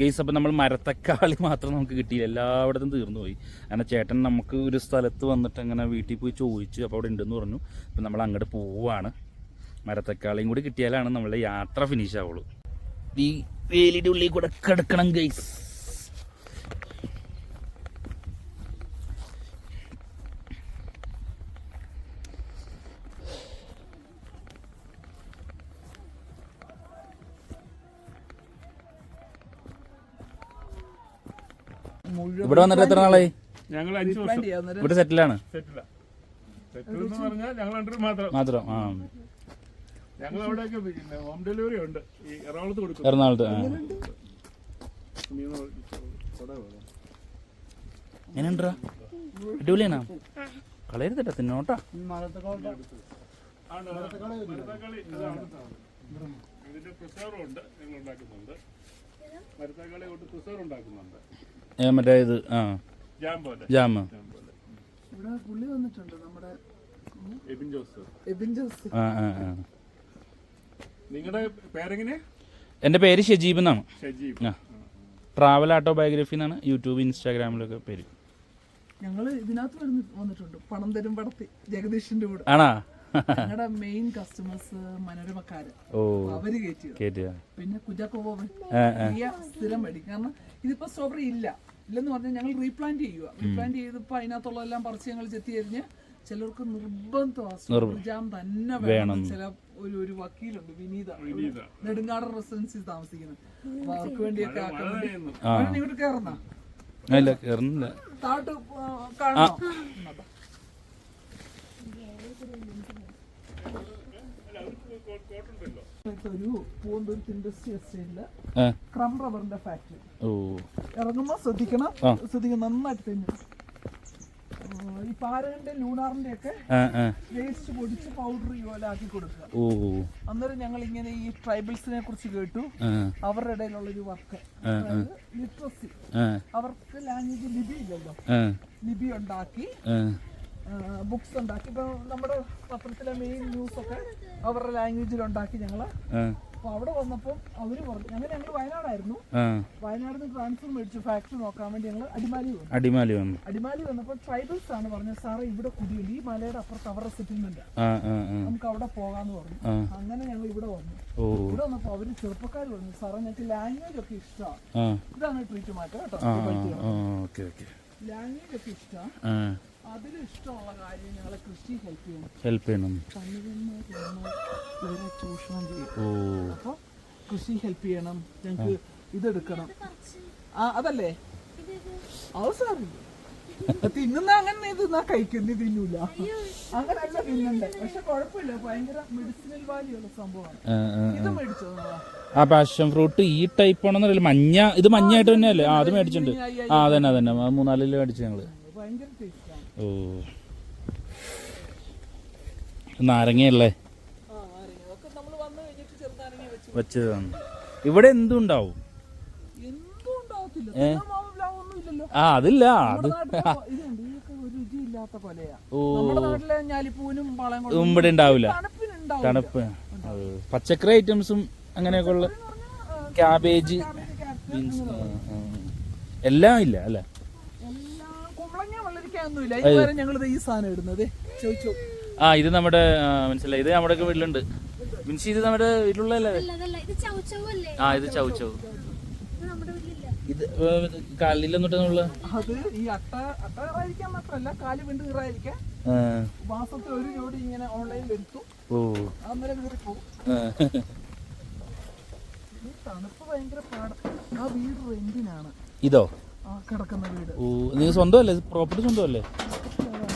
Guys. അപ്പം നമ്മൾ മരത്തക്കാളി മാത്രം നമുക്ക് കിട്ടിയില്ല, എല്ലായിടത്തും തീർന്നു പോയി. അങ്ങനെ ചേട്ടൻ നമുക്ക് ഒരു സ്ഥലത്ത് വന്നിട്ട് അങ്ങനെ വീട്ടിൽ പോയി ചോദിച്ചു, അപ്പോൾ അവിടെ ഉണ്ടെന്ന് പറഞ്ഞു. അപ്പം നമ്മൾ അങ്ങോട്ട് പോവുകയാണ്. മരത്തക്കാളിയും കൂടി കിട്ടിയാലാണ് നമ്മളുടെ യാത്ര ഫിനിഷ് ആവുള്ളൂ. ഈ വേലിയുടെ ഉള്ളിൽ കൂടെ കിടക്കണം ഗെയ്സ്. ഇവിടെ വന്നിട്ട് എത്ര നാളായി? ഞങ്ങൾ 5 വർഷം ഇവിടെ സെറ്റിലാണ്. മാത്രം ഞങ്ങൾ അവിടെയൊക്കെ ഹോം ഡെലിവറി ഉണ്ട്. ഈ എറണാകുളത്ത് കൊടുക്കും. എറണാകുളത്ത് എങ്ങനെയുണ്ടാ? അടിപൊളിയാണോ? കളയരുതട്ടോ, തിന്നോട്ടാ. ഇതിന്റെ പ്രിസർവ് ഉണ്ട്, ഞങ്ങൾ ഉണ്ടാക്കുന്നുണ്ട്. മരത്തക്കാളി കൊണ്ട് പ്രിസർവ് ഉണ്ടാക്കുന്നുണ്ട്. മറ്റേ ഇത് ജാമ്. പുള്ളി വന്നിട്ടുണ്ട് നമ്മുടെ എബിൻ ജോസ്. നിങ്ങളുടെ പേരെങ്ങനെ? എൻ്റെ പേര് ഷജീബ് എന്നാണ്. ഷജീബ്. ട്രാവൽ ഓട്ടോബയോഗ്രഫി എന്നാണ് യൂട്യൂബ് ഇൻസ്റ്റാഗ്രാമിലൊക്കെ പേര്. ഞങ്ങള് ഇതിനകത്ത് വന്നിട്ടുണ്ട്. പണം തരും പടത്തി ജഗദീഷിന്റെ കൂടെ. ആണോ? ഞങ്ങളുടെ മെയിൻ കസ്റ്റമേഴ്സ് മനോരമക്കാര്, അവര് കയറ്റിയ. പിന്നെ കുജാക്കോബോവൻ സ്ഥിരം മേടിക്കും. കാരണം ഇതിപ്പോ സ്ട്രോബെറി ഇല്ലെന്ന് പറഞ്ഞാൽ ഞങ്ങൾ റീപ്ലാന്റ് ചെയ്യുക. റീപ്ലാന്റ് ചെയ്തപ്പോ അതിനകത്തുള്ള എല്ലാം പറിച്ച് ഞങ്ങൾ ചെത്തി എറിഞ്ഞ് ചിലർക്ക് നിർബന്ധം ജാം തന്നെ വേണം. ചില ഒരു വക്കീലുണ്ട്, വിനീത, നെടുങ്കാടൻ റെസിഡൻസിൽ താമസിക്കുന്നത്. അപ്പൊ അവർക്ക് വേണ്ടിയൊക്കെ ഇങ്ങോട്ട് കയറുന്ന താട്ട് കാണണോ? ഒരു പൂന്തൂർ ഇൻഡസ്ട്രി എസ്റ്റേറ്റില് ക്രം റബ്ബറിന്റെ ഫാക്ടറി. ഇറങ്ങുമ്പോ ശ്രദ്ധിക്കണം, നന്നായിട്ട് തന്നെ. ഈ പാരകന്റെ ലൂണാറിന്റെ ഒക്കെ വേസ്റ്റ് പൊടിച്ച് പൗഡർ പോലെ ആക്കി കൊടുക്കുക. അന്നേരം ഞങ്ങൾ ഇങ്ങനെ ഈ ട്രൈബൽസിനെ കുറിച്ച് കേട്ടു. അവരുടെ ഇടയിലുള്ള ഒരു വർക്ക് ലിറ്ററസി, അവർക്ക് ലാംഗ്വേജ് ലിപി ഇല്ലല്ലോ, ലിപി ഉണ്ടാക്കി ബുക്സ് ഉണ്ടാക്കി. ഇപ്പൊ നമ്മുടെ പത്രത്തിലെ മെയിൻ ന്യൂസ് ഒക്കെ അവരുടെ ലാംഗ്വേജിൽ ഉണ്ടാക്കി ഞങ്ങള്. അപ്പൊ അവിടെ വന്നപ്പോ അവര് പറഞ്ഞു, ഞങ്ങൾ വയനാടായിരുന്നു. വയനാട് നിന്ന് ട്രാൻസ്ഫർ മേടിച്ചു ഫാക്ടറി നോക്കാൻ വേണ്ടി ഞങ്ങൾ അടിമാലി വന്നപ്പോ ട്രൈബൽസ് ആണ് പറഞ്ഞത്, സാറേ ഇവിടെ കുടിയുണ്ട്, ഈ മലയുടെ അപ്പുറത്ത് അവരുടെ സെറ്റിൽമെന്റ്, നമുക്ക് അവിടെ പോകാന്ന് പറഞ്ഞു. അങ്ങനെ ഞങ്ങൾ ഇവിടെ വന്നു. ഇവിടെ വന്നപ്പോ അവര് ചെറുപ്പക്കാർ പറഞ്ഞു, സാറേ ഞങ്ങൾക്ക് ലാംഗ്വേജ് ഒക്കെ ഇഷ്ടമാണ്. ഇതാണ് ട്രീറ്റ് മാറ്റം കേട്ടോ. ലാംഗ്വേജ് ഒക്കെ ഇഷ്ടമാണ്. അതിൽ ഇഷ്ടമുള്ള കാര്യം ഞങ്ങളെ കൃഷി ഹെൽപ്പ് ചെയ്യണം. ചൂഷണം ചെയ്യും. അപ്പൊ കൃഷി ഹെൽപ്പ് ചെയ്യണം, ഞങ്ങക്ക് ഇതെടുക്കണം. അതല്ലേ അവസാനം തിന്നുന്ന അങ്ങനെ തിന്നാ കഴിക്കുന്ന തിന്നൂല, അങ്ങനല്ല തിന്നണ്ടേ. പക്ഷെ കുഴപ്പമില്ല, ഭയങ്കര മെഡിസിനൽ വാല്യൂ ഉള്ള സംഭവമാണ്. ഇത് മേടിച്ചോ? ആ പാഷൻ ഫ്രൂട്ട് ഈ ടൈപ്പ് ആണെന്നറിയില്ല. മഞ്ഞ, ഇത് മഞ്ഞായിട്ട് തന്നെയല്ലേ? അത് മേടിച്ചിട്ടുണ്ട്. അതന്നെ 3-4 കിലോ മേടിച്ചു ഞങ്ങള്. ഭയങ്കര ടേസ്റ്റ്. നാരങ്ങയല്ലേ വെച്ചതാണ്. ഇവിടെ എന്തുണ്ടാവും? അതില്ല, അത് ഇവിടെ ഉണ്ടാവില്ല. തണുപ്പ് പച്ചക്കറി ഐറ്റംസും അങ്ങനെയൊക്കെ ഉള്ള ക്യാബേജ്, ബീൻസ് എല്ലാം ഇല്ല അല്ലേ? ഇത് നമ്മുടെ മനസ്സിലായി, ഇത് നമ്മുടെ വീട്ടിലുണ്ട്. മീൻസ് ഇത് നമ്മുടെ വീട്ടിലുള്ളതല്ലേ? ഇത് ചൗച്ചൗ. ഇത് കാലിലൊന്നിട്ടുള്ള അത് ഈ അട്ട മാത്രല്ല, കാല് വിണ്ട് കീറായിരിക്കാൻ മാസത്തിൽ ഒരു ജോഡി ഇങ്ങനെ ഓൺലൈനിൽ എടുത്തു. അന്നേരം കീറി പോകും. തണുപ്പ് ഭയങ്കര പാടം. ആ വീട് റെന്റിനാണ്. ഇതോ കിടക്കുന്ന വീട്? നിങ്ങൾ സ്വന്തമല്ലേ? പ്രോപ്പർട്ടി സ്വന്തമല്ലേ?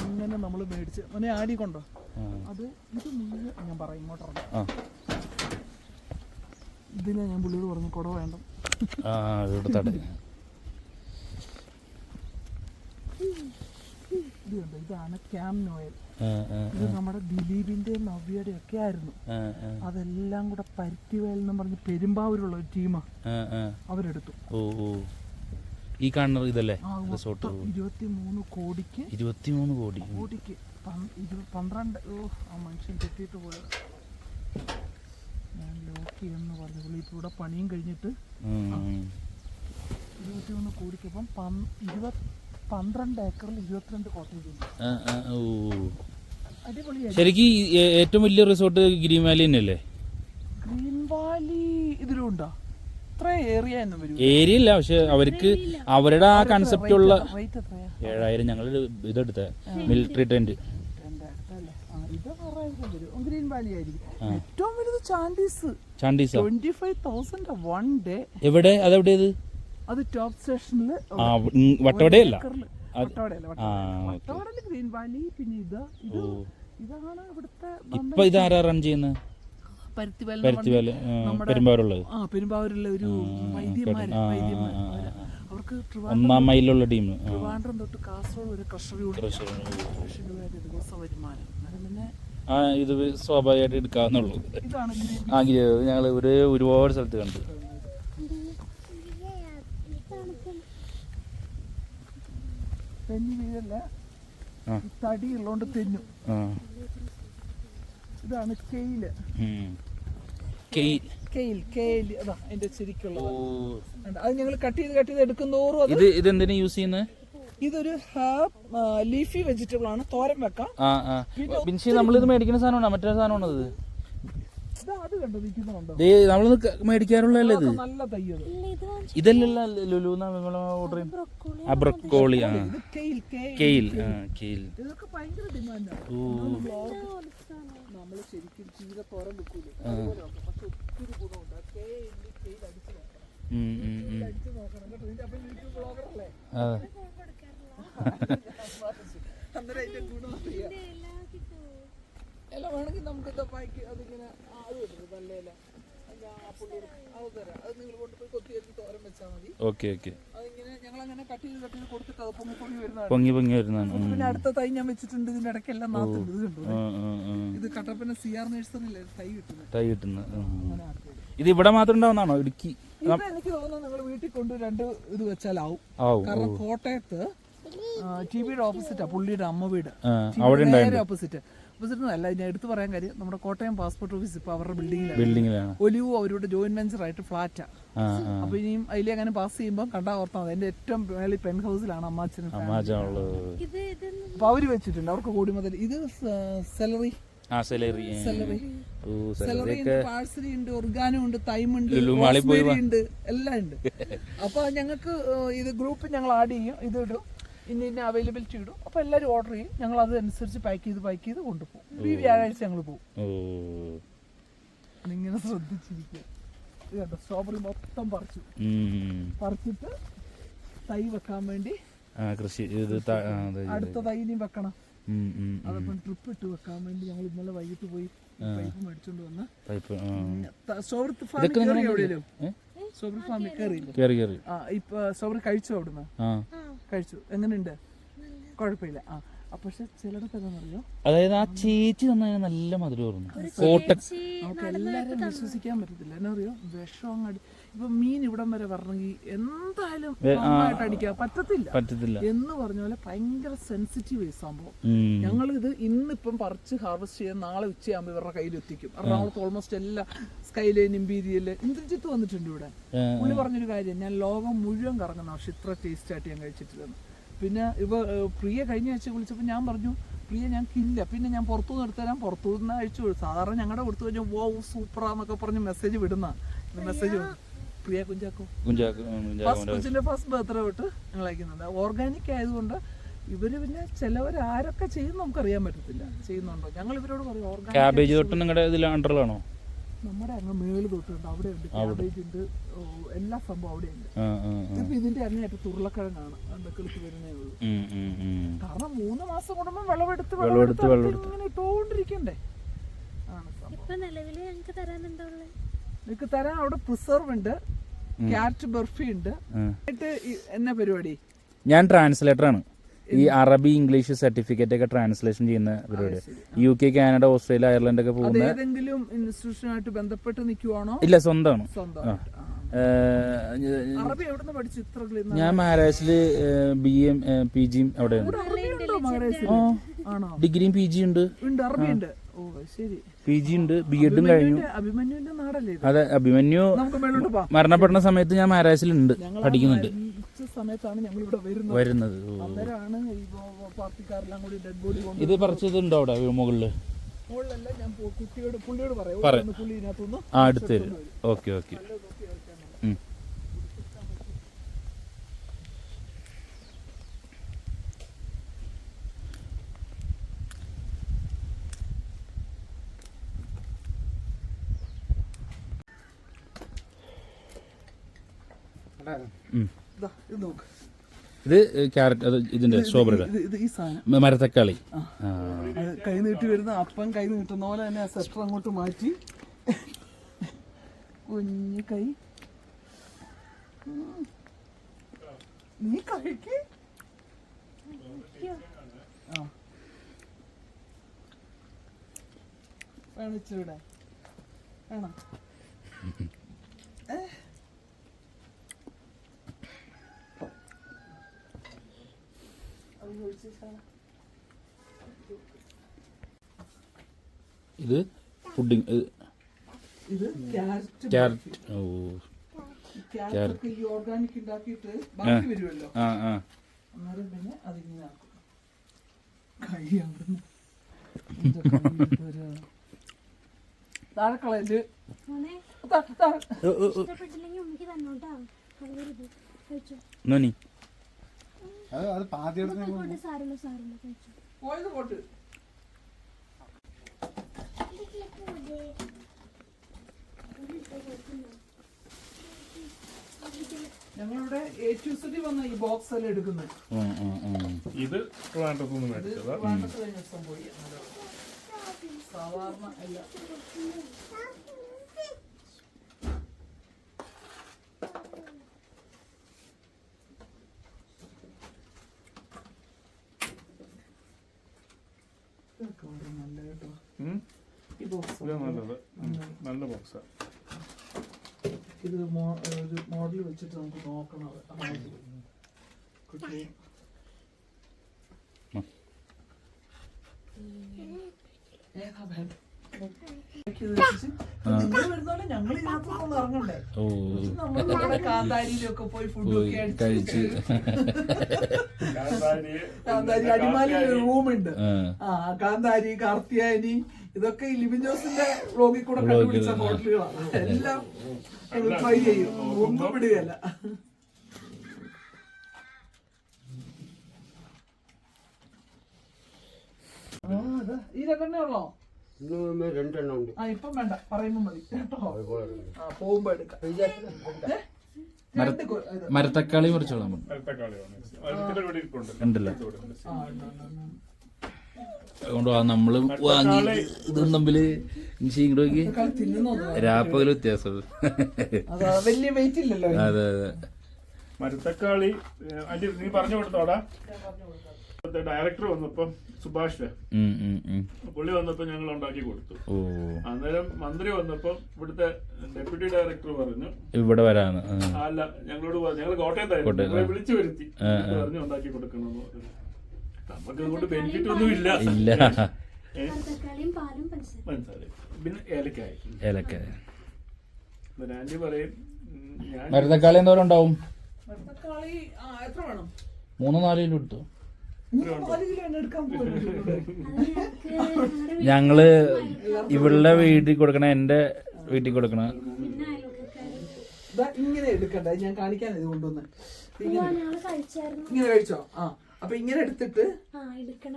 അങ്ങനെ നമ്മള് മേടിച്ച് മോനെ ആടി കൊണ്ടോ. അത് ഇത് ഞാൻ പറയും ഇങ്ങോട്ട്. ഇതിനെ ഞാൻ പുള്ളിയോട് പറഞ്ഞു കുട വേണ്ട. ഇതാണ് ക്യാം നോയൽ. ഇത് നമ്മുടെ ദിലീപിന്റെ നവ്യയുടെ ഒക്കെ ആയിരുന്നു. അതെല്ലാം കൂടെ പരുത്തിവയൽ എന്ന് പറഞ്ഞ് പെരുമ്പാവൂരുള്ള ഒരു ടീമാ അവരെടുത്തു. ഈ കാണുന്ന ഇതല്ലേ റിസോർട്ട്? 23 കോടിക്ക് 12 ആ മനുഷ്യൻ തെറ്റിയിട്ട് പോയത്. ഞാൻ ലോക്ക് ചെയ്യുമെന്ന് പറഞ്ഞു. ഇവിടെ പണിയും കഴിഞ്ഞിട്ട് കൂടിക്കപ്പം 12 ഏക്കറിൽ 22 കോട്ടേജ് ഉണ്ട്. ഓ അടിപൊളിയായി. ശരിക്കും ഏറ്റവും വലിയ റിസോർട്ട് ഗ്രീൻ വാലി തന്നെയല്ലേ? ഗ്രീൻ വാലി ഇതിലും ഉണ്ടോ? ഇത്ര ഏരിയ എന്ന് വരും. ഏരിയ ഇല്ല, പക്ഷെ അവർക്ക് അവരുടെ ആ കൺസെപ്റ്റ് ഉള്ള റേറ്റ് എത്രയാ? 7000. ഞങ്ങൾ ഇതെടുത്ത മിലിറ്ററി ടെന്റ്. ഇത് 6000 വരും. ഗ്രീൻ വാലി ആയിരിക്കും. ഏറ്റവും വലുത് ചാൻഡീസ്. 25,000 1 ഡേ. എവിടെ? അതെവിടെയത്? അത് ടോപ്പ് സ്റ്റേഷനിൽ. വട്ടവടയല്ല, വട്ടവടയില് ഗ്രീൻ വാലി. പിന്നെ ഇതാണ് ഇവിടുത്തെ. ഇപ്പൊ ഇതാരാ റൺ ചെയ്യുന്നത്? പരുത്തിവാല പെരുമ്പാവൂരുള്ളത്. പെരുമ്പാവൂരുള്ള ഒരു വൈദ്യന്മാര്. അവർക്ക് 1-ാം മൈലുള്ള ടീം. ട്രിവാൻഡ്രം തൊട്ട് കാസർഗോഡ് വരെ ക്രഷർ ദിവസം വരുമാനം. പിന്നെ ഇത് സ്വാഭാവികമായിട്ട് എടുക്കാവുന്നുള്ളൂ. ഇതാണ് ഞങ്ങൾ ഒരുപാട് സ്ഥലത്ത് കണ്ടു. തെന്നി വീഴല്ല, തടി ഉള്ളോണ്ട് തെന്നു. ഇതാണ് കെയില്. അതാ അതിന്റെ ശരിക്കുള്ളത്. അത് ഞങ്ങൾ കട്ട് ചെയ്ത് എടുക്കുന്നോറും ഇതെന്തിനാ യൂസ് ചെയ്യുന്നത്? ഇതൊരു ലീഫി വെജിറ്റബിൾ ആണ്, തോരൻ വെക്കാം. നമ്മളിത് മേടിക്കുന്ന സാധനമാണോ? മറ്റേ സാധനമാണോ ഇത്? അത് കണ്ടോ നിൽക്കുന്നുണ്ടോ? നമ്മളിത് മേടിക്കാറുള്ളതല്ലേ ഇത്? നല്ല തയ്യത് ഇതല്ലല്ലോ ലുലുന്ന് ഓർഡർ ചെയ്യും. ബ്രൊക്കോളി. കെയിൽ. ഇതൊക്കെ ഭയങ്കര ഡിമാൻഡാണ്. നമ്മള് ശരിക്കും ചീര തോരൻ വെക്കൂലേ, പക്ഷെ ഒത്തിരി ഗുണമുണ്ട്. അടിച്ചു നോക്കണം കേട്ടോ. അപ്പൊ യൂട്യൂബ് ബ്ലോഗറല്ലേ? അന്നേരം അതിന്റെ ഗുണം അറിയാം. ഇല വേണമെങ്കിൽ നമുക്ക് അതിങ്ങനെ നല്ല ഇല അത് തരാം. അത് നിങ്ങൾ കൊണ്ടുപോയി കൊത്തിയെടുത്ത് തോരൻ വെച്ചാൽ മതി. അതിങ്ങനെ ഞങ്ങളങ്ങനെ കട്ട് ചെയ്ത് കൊടുത്തിട്ട് അത് പൊങ്ങി വരുന്നതാണ്. പിന്നെ അടുത്ത തൈ ഞാൻ വെച്ചിട്ടുണ്ട്. ഇതിന്റെ ഇടയ്ക്കെല്ലാം നാത്തുണ്ട്. ഇത് കണ്ടു? ഇത് കട്ടപ്പന CR നഴ്സറിയിലെ തൈ കിട്ടുന്നത്. ഇത് ഇവിടെ മാത്രം ഉണ്ടാവുന്നതാണോ? ഇടുക്കി? എനിക്ക് തോന്നുന്നു നിങ്ങൾ വീട്ടിൽ കൊണ്ട് 2 ഇത് വെച്ചാലാവും. കാരണം കോട്ടയത്ത് TVയുടെ ഓപ്പോസിറ്റാ പുള്ളിയുടെ അമ്മ വീട്. ഓപ്പോസിറ്റ് അല്ല, ഞാൻ എടുത്തു പറയാൻ കാര്യം നമ്മുടെ കോട്ടയം പാസ്പോർട്ട് ഓഫീസ് ഇപ്പൊ അവരുടെ ബിൽഡിങ്ങിലാണ്. ഒലിവു അവരുടെ ജോയിന്റ് വെഞ്ചർ ആയിട്ട് ഫ്ലാറ്റാ. അപ്പൊ ഇനിയും അതിലെ അങ്ങനെ പാസ് ചെയ്യുമ്പോൾ കണ്ടാ ഓർത്താൽ മതി. എന്റെ ഏറ്റവും മേളിൽ പെൻ ഹൗസിലാണ് അമ്മാച്ചനും. അപ്പൊ അവര് വെച്ചിട്ടുണ്ട്. അവർക്ക് കൂടി മുതൽ ഇത് സെലറി പാഴ്സലി ഉണ്ട്, ഒർഗാനോ ഉണ്ട്, തൈമുണ്ട്, ഉണ്ട്, എല്ലാം ഉണ്ട്. അപ്പൊ ഞങ്ങൾക്ക് ഇത് ഗ്രൂപ്പ് ഞങ്ങൾ ആഡ് ചെയ്യും. ഇത് ഇടും, ഇന്ന അവൈലബിലിറ്റി ഇടും. അപ്പൊ എല്ലാവരും ഓർഡർ ചെയ്യും. ഞങ്ങൾ അതനുസരിച്ച് പാക്ക് ചെയ്ത് കൊണ്ടുപോകും. ഈ വ്യാഴാഴ്ച ഞങ്ങൾ പോകും. ഇങ്ങനെ ശ്രദ്ധിച്ചിരിക്കുക. ഇത് കണ്ടോ, സ്ട്രോബെറി മൊത്തം പറിച്ചിട്ട് തൈ വെക്കാൻ വേണ്ടി അടുത്ത തൈ ഇനിയും വെക്കണം. അതപ്പം ട്രിപ്പ് ഇട്ട് വെക്കാൻ വേണ്ടി ഞങ്ങൾ ഇന്നലെ വൈകിട്ട് പോയി പൈപ്പ് മേടിച്ചോണ്ട് വന്ന് സ്ട്രോബെറി ഫാമിൽ കയറിയില്ലേ? ഇപ്പൊ സ്ട്രോബെറി കഴിച്ചോ? അവിടുന്ന് കഴിച്ചു. എങ്ങനെയുണ്ട്? കുഴപ്പമില്ല. പക്ഷെ ചിലടത്തൊക്കെ അറിയോ, അതായത് ആ ചേച്ചി തന്നെ നല്ല മധുരം. നമുക്ക് എല്ലാരും വിശ്വസിക്കാൻ പറ്റത്തില്ല. എന്നാ അറിയോ, വിഷം അങ്ങ് ഇപ്പൊ മീൻ ഇവിടം വരെ വരണമെങ്കിൽ എന്തായാലും നന്നായിട്ട് അടിക്കാൻ പറ്റത്തില്ല എന്ന് പറഞ്ഞ പോലെ ഭയങ്കര സെൻസിറ്റീവ് ഈ സംഭവം. ഞങ്ങൾ ഇത് ഇന്നിപ്പം പറിച്ച് ഹാർവെസ്റ്റ് ചെയ്യാൻ നാളെ ഉച്ചയാകുമ്പോൾ ഇവരുടെ കയ്യിലെത്തിക്കും. എറണാകുളത്ത് ഓൾമോസ്റ്റ് എല്ലാ സ്കൈലൈൻ, ഇമ്പീരിയൽ, ഇന്ദ്രജിത്ത് വന്നിട്ടുണ്ട് ഇവിടെ. പുള്ളി പറഞ്ഞൊരു കാര്യം, ഞാൻ ലോകം മുഴുവൻ കറങ്ങുന്ന പക്ഷെ ഇത്ര ടേസ്റ്റ് ആയിട്ട് ഞാൻ കഴിച്ചിട്ടില്ലെന്ന്. പിന്നെ പ്രിയ കഴിഞ്ഞ ആഴ്ച വിളിച്ചപ്പോൾ ഞാൻ പറഞ്ഞു, പ്രിയ ഞങ്ങൾക്കില്ല, പിന്നെ ഞാൻ പുറത്തുനിന്ന് എടുത്തുതരാം, പുറത്തുനിന്ന് അയച്ചു. സാധാരണ ഞങ്ങളുടെ കൊടുത്തു കഴിഞ്ഞാൽ വോ സൂപ്പറാന്നൊക്കെ പറഞ്ഞ് മെസ്സേജ് വിടുന്ന മെസ്സേജ് പ്രിയ കുഞ്ചാക്കോന്റെ ഫസ്റ്റ് ബർത്ത്ഡേ തൊട്ട് ഞങ്ങൾ അയക്കുന്നുണ്ട്. ഓർഗാനിക് ആയതുകൊണ്ട് ഇവര് പിന്നെ ചിലവർ ആരൊക്കെ ചെയ്യുന്ന നമുക്കറിയാൻ പറ്റത്തില്ല. ചെയ്യുന്നുണ്ടോ? ഞങ്ങൾ ഇവരോട് പറയും ഓർഗാനിക്. നമ്മുടെ അങ്ങ് മേള് തൊട്ടുണ്ട്, അവിടെ ഉണ്ട് ക്യാബേജ് ഉണ്ട്, എല്ലാ സംഭവം അവിടെ ഉണ്ട്. ഇപ്പൊ ഇതിന്റെ അങ്ങേറ്റത്ത് ഉരുളക്കിഴങ്ങാണ് കിളിക്ക് വരുന്നേ ഉള്ളൂ. കാരണം 3 മാസം കൂടുമ്പോൾ വിളവെടുത്ത് ഇങ്ങനെ ഇട്ടോണ്ടിരിക്കണ്ടേ ആണ് സംഭവം. നിങ്ങൾക്ക് തരാൻ അവിടെ പ്രിസർവ് ഉണ്ട്, ക്യാരറ്റ് ബർഫി ഉണ്ട്. എന്നാ പരിപാടി? ഞാൻ ട്രാൻസ്ലേറ്റർ ആണ്. ഈ അറബി ഇംഗ്ലീഷ് സർട്ടിഫിക്കറ്റ് ഒക്കെ ട്രാൻസ്ലേഷൻ ചെയ്യുന്ന പരിപാടി. UK, കാനഡ, ഓസ്ട്രേലിയ, അയർലൻഡ് ഒക്കെ പോകുന്ന. ഏതെങ്കിലും ഇൻസ്റ്റിറ്റ്യൂഷനായിട്ട് ബന്ധപ്പെട്ട് നിൽക്കുവാണോ? ഇല്ല, സ്വന്തമാണ്. ഞാൻ മഹാരാഷ്ട്രയില് BA PG അവിടെയാണ്. ഡിഗ്രിയും PG ഉണ്ട്, PG ഉണ്ട്, B.Ed കഴിഞ്ഞു. അതെ, അഭിമന്യു മരണപ്പെടുന്ന സമയത്ത് ഞാൻ മഹാരാഷ്ട്രയിലുണ്ട്, പഠിക്കുന്നുണ്ട്. സമയത്താണ് ഞങ്ങൾ ഇവിടെ വരുന്നത്. അന്നേരമാണ് ഈ പാർട്ടിക്കാരെല്ലാം കൂടി ഡെഡ് ബോഡി കൊണ്ട് ഇത് പറിച്ചതുണ്ടോ അവിടെ മുകളില്? മുകളിലല്ല, ഞാൻ പുള്ളിയോട് പറയാം പുള്ളി ഇതിനകത്തുനിന്ന് എടുത്തു തരും. Okay okay. ഇത് നോക്ക്, ഇത് ക്യാരറ്റ്, അത് ഇതിന്റെ സ്ട്രോബെറിയുടെ ഇത് ഈ സാധനം മരത്തക്കാളി. അത് കൈ നീട്ടി വരുന്ന അപ്പം കൈ നീട്ടുന്ന പോലെ തന്നെ ആ സെസ്റ്റർ അങ്ങോട്ട് മാറ്റി കുഞ്ഞു കൈ നീ കഴിക്ക്. വേണം ഇച്ചിരിയുടെ വേണം. ഇത് പുഡിംഗ്, ഇത് ക്യാരറ്റ്. ക്യാരറ്റ്. ക്യാരറ്റ് ഈ ഓർഗാനിക് ഉണ്ടാക്കിയിട്ട് ബാക്കി വരുമല്ലോ, അന്നേരം പിന്നെ അതിങ്ങനെ ആക്കും. കൈ അവിടുന്ന് താഴെ കളയല്. നോനി പോയത് പോട്ട്. ഞങ്ങളിവിടെ A2Z വന്ന ഈ ബോക്സ് എല്ലാം എടുക്കുന്നത്. ഇത് ട്രിവാൻഡ്രത്തുനിന്ന് മേടിച്ചതാ. ട്രിവാൻഡ്രത്ത് കഴിഞ്ഞ ദിവസം പോയി. സാധാരണ അല്ല. നല്ല കേട്ടോ ഈ ബോക്സ്, നല്ല ബോക്സാ. ഇത് ഒരു മോഡൽ വെച്ചിട്ട് നമുക്ക് നോക്കണം. ഞങ്ങൾ ഇതിനകത്തൊന്നും ഇറങ്ങണ്ടേ, നമ്മളിവിടെ കാന്താരിയിലൊക്കെ പോയി ഫുഡ് കഴിച്ച്. കാന്താരി അടിമാലി റൂമുണ്ട്. കാന്താരി, കാർത്തിയാനി, ഇതൊക്കെ ഈ ലിബിൻ ജോസിന്റെ വ്ലോഗിൽ കൂടെ കണ്ടുപിടിച്ച ഹോട്ടലുകളാണ്. എല്ലാം ട്രൈ ചെയ്യും, ഒന്നും വിടുകയല്ല. ഈ രണ്ടെണ്ണേ ഉള്ളോ? രണ്ടെണ്ണം ഉണ്ട്. ഇപ്പം വേണ്ട, പറയുമ്പോ മതി കേട്ടോ. പോകുമ്പോ എടുക്കാം. മരത്തക്കാളി മുറിച്ചോളാം. ഉണ്ടല്ലോ, അതുകൊണ്ട് നമ്മള് വാങ്ങി ഇതും തമ്മില് രാപ്പകല് വ്യത്യാസം. വലിയ വെയിറ്റ് ഇല്ലല്ലോ. അതെ അതെ. മരത്തക്കാളി നീ പറഞ്ഞു കൊടുത്തോടാ. ഡയറക്ടർ വന്നപ്പോ സുഭാഷ് പുള്ളി വന്നപ്പോ ഞങ്ങൾ ഉണ്ടാക്കി കൊടുത്തു. അന്നേരം മന്ത്രി വന്നപ്പോ ഇവിടുത്തെ ഡെപ്യൂട്ടി ഡയറക്ടർ പറഞ്ഞു ഇവിടെ വരാന്ന്. അല്ല, ഞങ്ങളോട് ഞങ്ങൾ കോട്ടയത്തായിരുന്നു, വിളിച്ചു വരുത്തി പറഞ്ഞു ഉണ്ടാക്കി കൊടുക്കണമെന്ന് പറഞ്ഞു. നമുക്ക് അതുകൊണ്ട് ബെനിഫിറ്റ് ഒന്നും ഇല്ല. പഞ്ചസാര പിന്നെ ഏലക്കായ. ആന്റി പറയും മരത്തക്കാളി എന്തോരം ഉണ്ടാവും? എത്ര വേണം? 3-4 കിലോ എടുത്തു. ഞങ്ങള് ഇവളുടെ വീട്ടിൽ കൊടുക്കണ, എന്റെ വീട്ടിൽ കൊടുക്കണ. ഇങ്ങനെ എടുക്കണ്ട, ഞാൻ കാണിക്കാൻ ഇത് കൊണ്ടുവന്ന്. ഇങ്ങനെ കഴിച്ചോ? അപ്പൊ ഇങ്ങനെ എടുത്തിട്ട്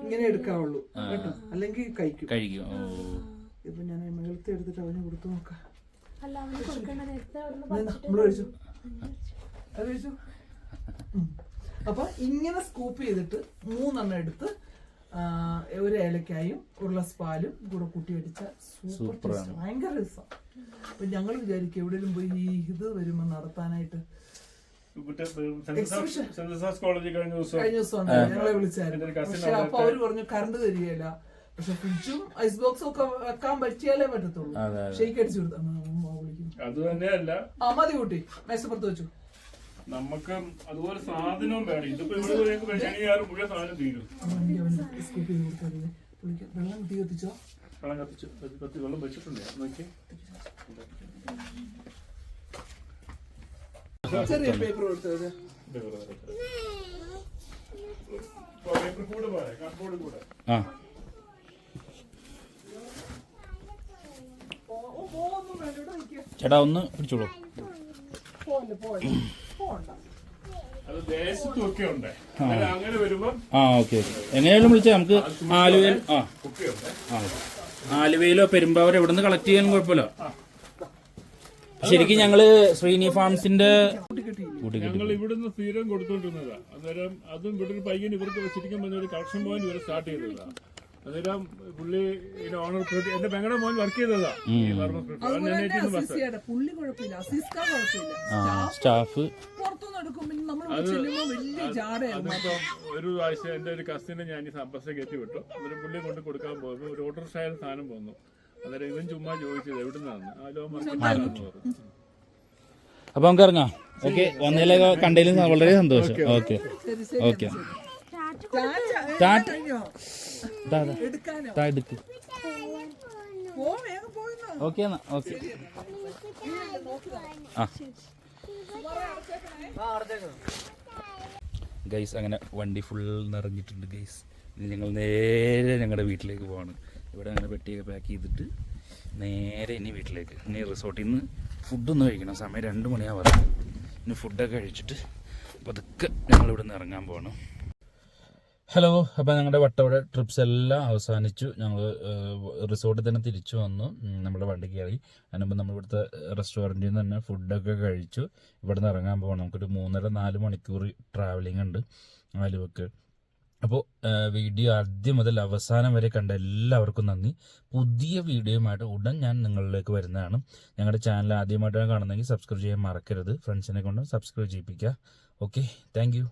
ഇങ്ങനെ എടുക്കാവുള്ളൂ കേട്ടോ, അല്ലെങ്കിൽ കഴിക്കും. ഇപ്പൊ ഞാൻ മേളത്തെ എടുത്തിട്ട് അവന് കൊടുത്തു നോക്കാം. നമ്മള് കഴിച്ചു, അത് കഴിച്ചു. അപ്പൊ ഇങ്ങനെ സ്കൂപ്പ് ചെയ്തിട്ട് 3 എണ്ണം എടുത്ത് ഒരു ഏലക്കായും ഒരു ഗ്ലാസ് പാലും കൂടെ കൂട്ടി അടിച്ച സൂപ്പർ ടേസ്റ്റ്, ഭയങ്കര രസം. അപ്പൊ ഞങ്ങൾ വിചാരിക്കും എവിടെയെങ്കിലും പോയി ഈ ഇത് വരുമ്പോ നടത്താനായിട്ട്. കഴിഞ്ഞ ദിവസം ഞങ്ങളെ വിളിച്ചായിരുന്നു. പക്ഷെ അപ്പൊ അവര് പറഞ്ഞു കറണ്ട് തരികയില്ല, പക്ഷെ ഫ്രിഡ്ജും ഐസ് ബോക്സും ഒക്കെ വെക്കാൻ പറ്റിയാലേ പറ്റത്തുള്ളൂ. ഷെയ്ക്ക് അടിച്ചു കൊടുത്തു. അത് തന്നെയല്ല, മതി കൂട്ടി മേശപ്പുറത്ത് വെച്ചു. നമുക്ക് അതുപോലെ സാധനവും വേണം. ഇതിപ്പോ ഇവിടെ ശനിയാറ് മുഴുവൻ സാധനം തീരും. വെള്ളം തീ കത്തിച്ചോ? വെള്ളം കത്തിച്ചു, വെള്ളം വെച്ചിട്ടുണ്ട് നോക്കി. ചെറിയ പേപ്പർ കൊടുത്തത് ആ പോവൊന്നും വേണ്ട, ഇവിടെ നിൽക്കുക. ചേട്ടാ ഒന്ന് പിടിച്ചോളൂ. പോണ്ട. അത് ദേശത്തും ഒക്കെ ഉണ്ട്. അങ്ങനെ വരുമ്പോ ആ ഓക്കെ ഓക്കെ. എങ്ങനെയാലും വിളിച്ചാൽ നമുക്ക് ആലുവയിൽ ഒക്കെ ഉണ്ട്. ആലുവയിലോ പെരുമ്പാവൂരോ എവിടെ നിന്ന് കളക്ട് ചെയ്യാനും കുഴപ്പമില്ല. ശരിക്കും ഞങ്ങള് ശ്രീനി ഫാംസിന്റെ ഞങ്ങൾ ഇവിടുന്ന് സ്ഥിരം കൊടുത്തോണ്ടിരുന്നതാ. അന്നേരം അതും ഇവിടെ ഒരു പയ്യൻ ഇവർക്ക് ശരിക്കും പറഞ്ഞ ഒരു കളക്ഷൻ പോയിന്റ് ഇവർ സ്റ്റാർട്ട് ചെയ്തതാ. അന്നേരം പുള്ളി ഓണർ എന്റെ പെങ്ങളുടെ മോൻ വർക്ക് ചെയ്തതാ ഈ അതുപോലെ തന്നെ അസീസിയുടെ പുള്ളി കുഴപ്പമില്ല, അസീസ്ക കുഴപ്പമില്ല. സ്റ്റാഫ് പുറത്തുനിന്ന് എടുക്കും, പിന്നെ നമ്മൾ ചെല്ലുമ്പോ വലിയ ജാടയായിരുന്നു. അതിപ്പം ഒരു പ്രാവശ്യം എന്റെ ഒരു കസിനെ ഞാൻ ഈ ബസ്സിൽ കയറ്റി വിട്ടു. അന്നേരം പുള്ളി കൊണ്ട് കൊടുക്കാൻ പോകുന്നു. ഒരു ഓട്ടോ സ്റ്റൈൽ സാധനം പോന്നു. അന്നേരം ഇവൻ ചുമ്മാ ചോദിച്ചത് എവിടുന്നാന്ന്. ആലോ മാർക്കറ്റ് പറഞ്ഞു. അപ്പൊ നമുക്ക് ഇറങ്ങാം. ഓക്കെ, വന്നതിലൊക്കെ കണ്ടതിലും വളരെ സന്തോഷം. ഓക്കെ ശരി ശരി ഓക്കെ. കഴിഞ്ഞോ എടുക്കാനോ? എടുക്ക്. പോ, വേഗം പോയിന്നോ. ഓക്കെ എന്നാ. ഓക്കെ ആ ഗൈസ്, അങ്ങനെ വണ്ടി ഫുൾ നിറഞ്ഞിട്ടുണ്ട് ഗൈസ്. ഇനി ഞങ്ങൾ നേരെ ഞങ്ങളുടെ വീട്ടിലേക്ക് പോവാണ്. ഇവിടെ അങ്ങനെ പെട്ടിയൊക്കെ പാക്ക് ചെയ്തിട്ട് നേരെ ഇനി വീട്ടിലേക്ക്. ഇനി റിസോർട്ടിൽ നിന്ന് ഫുഡൊന്നും കഴിക്കണം. സമയം 2 മണിയാവാറ്. ഇനി ഫുഡൊക്കെ കഴിച്ചിട്ട് പതുക്കെ ഞങ്ങളിവിടെ നിന്ന് ഇറങ്ങാൻ പോകണം. ഹലോ, അപ്പോൾ ഞങ്ങളുടെ വട്ടവട ട്രിപ്സ് എല്ലാം അവസാനിച്ചു. ഞങ്ങൾ റിസോർട്ടിൽ തന്നെ തിരിച്ചു വന്നു. നമ്മുടെ വണ്ടി കയറി. അതിനുമ്പോൾ നമ്മളിവിടുത്തെ റെസ്റ്റോറൻറ്റിൽ നിന്ന് തന്നെ ഫുഡൊക്കെ കഴിച്ചു. ഇവിടെ നിന്ന് ഇറങ്ങാൻ പോകണം. നമുക്കൊരു 3.5-4 മണിക്കൂർ ട്രാവലിംഗ് ഉണ്ട് ആലുവക്ക്. അപ്പോൾ വീഡിയോ ആദ്യം മുതൽ അവസാനം വരെ കണ്ട എല്ലാവർക്കും നന്ദി. പുതിയ വീഡിയോയുമായിട്ട് ഉടൻ ഞാൻ നിങ്ങളിലേക്ക് വരുന്നതാണ്. ഞങ്ങളുടെ ചാനൽ ആദ്യമായിട്ടാണ് കാണുന്നതെങ്കിൽ സബ്സ്ക്രൈബ് ചെയ്യാൻ മറക്കരുത്. ഫ്രണ്ട്സിനെ കൊണ്ട് സബ്സ്ക്രൈബ് ചെയ്യിപ്പിക്കുക. Okay, thank U.